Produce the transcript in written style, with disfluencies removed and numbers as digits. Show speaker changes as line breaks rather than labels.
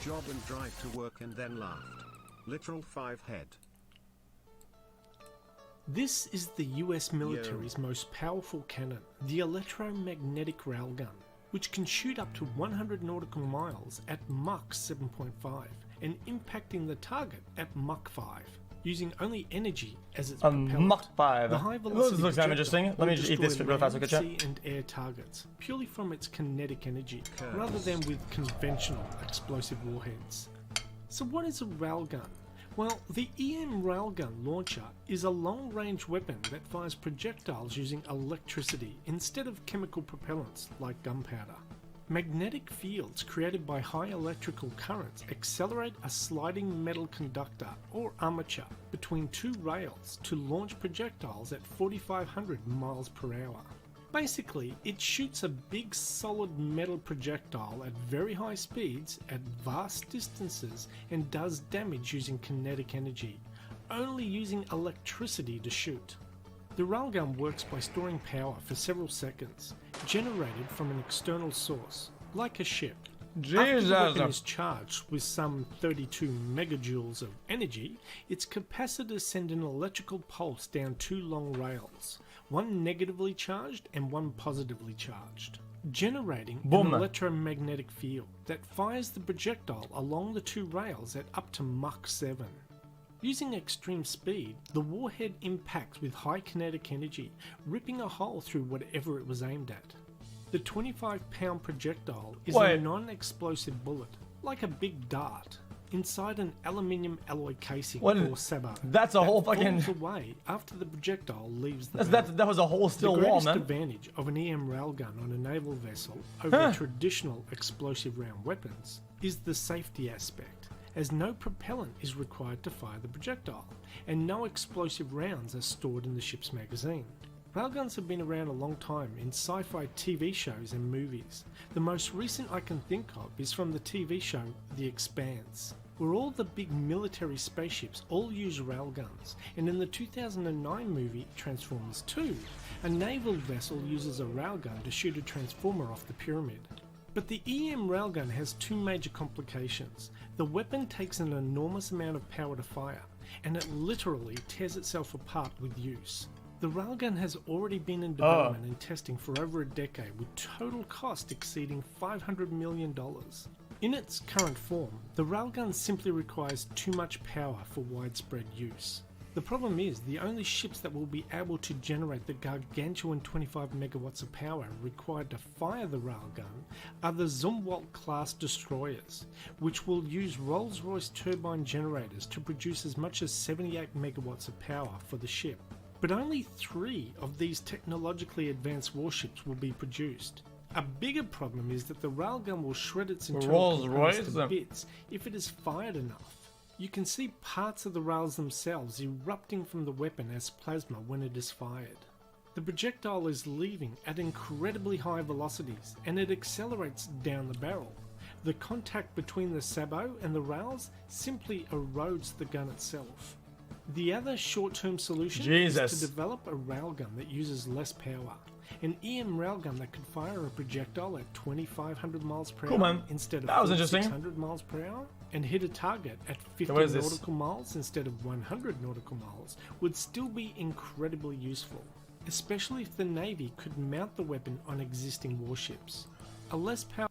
job and drive to work and then laughed. Literal 5 head.
This is the US military's most powerful cannon, the electromagnetic railgun, which can shoot up to 100 nautical miles at Mach 7.5 and impacting the target at Mach 5, using only energy as its propellant.
Mach 5.
The high velocity
This looks kind of interesting. Let me just eat this real fast, okay, chat?
sea and air targets, purely from its kinetic energy, rather than with conventional explosive warheads. So what is a railgun? Well, the EM Railgun launcher is a long-range weapon that fires projectiles using electricity instead of chemical propellants like gunpowder. Magnetic fields created by high electrical currents accelerate a sliding metal conductor or armature between two rails to launch projectiles at 4,500 miles per hour. Basically, it shoots a big solid metal projectile at very high speeds at vast distances and does damage using kinetic energy, only using electricity to shoot. The railgun works by storing power for several seconds, generated from an external source, like a ship. After the weapon is charged with some 32 megajoules of energy, its capacitors send an electrical pulse down two long rails, one negatively charged and one positively charged, generating an electromagnetic field that fires the projectile along the two rails at up to Mach 7. Using extreme speed, the warhead impacts with high kinetic energy, ripping a hole through whatever it was aimed at. The 25-pound projectile is a non-explosive bullet, like a big dart, inside an aluminium alloy casing or sabot.
That's a whole fucking...
falls away after the projectile leaves the
that was a whole steel wall, man.
The greatest advantage of an EM railgun on a naval vessel over traditional explosive round weapons is the safety aspect, as no propellant is required to fire the projectile, and no explosive rounds are stored in the ship's magazine. Railguns have been around a long time in sci-fi TV shows and movies. The most recent I can think of is from the TV show The Expanse, where all the big military spaceships all use railguns, and in the 2009 movie Transformers 2, a naval vessel uses a railgun to shoot a transformer off the pyramid. But the EM railgun has two major complications. The weapon takes an enormous amount of power to fire, and it literally tears itself apart with use. The railgun has already been in development and testing for over a decade, with total cost exceeding $500 million. In its current form, the railgun simply requires too much power for widespread use. The problem is, the only ships that will be able to generate the gargantuan 25 megawatts of power required to fire the railgun are the Zumwalt-class destroyers, which will use Rolls-Royce turbine generators to produce as much as 78 megawatts of power for the ship. But only 3 of these technologically advanced warships will be produced. A bigger problem is that the railgun will shred its internal components to bits if it is fired enough. You can see parts of the rails themselves erupting from the weapon as plasma when it is fired. The projectile is leaving at incredibly high velocities, and it accelerates down the barrel. The contact between the sabot and the rails simply erodes the gun itself. The other short-term solution is to develop a railgun that uses less power. An EM railgun that could fire a projectile at 2,500 miles per hour instead of 600 miles per hour and hit a target at 50 nautical miles instead of 100 nautical miles would still be incredibly useful, especially if the Navy could mount the weapon on existing warships. A less powerful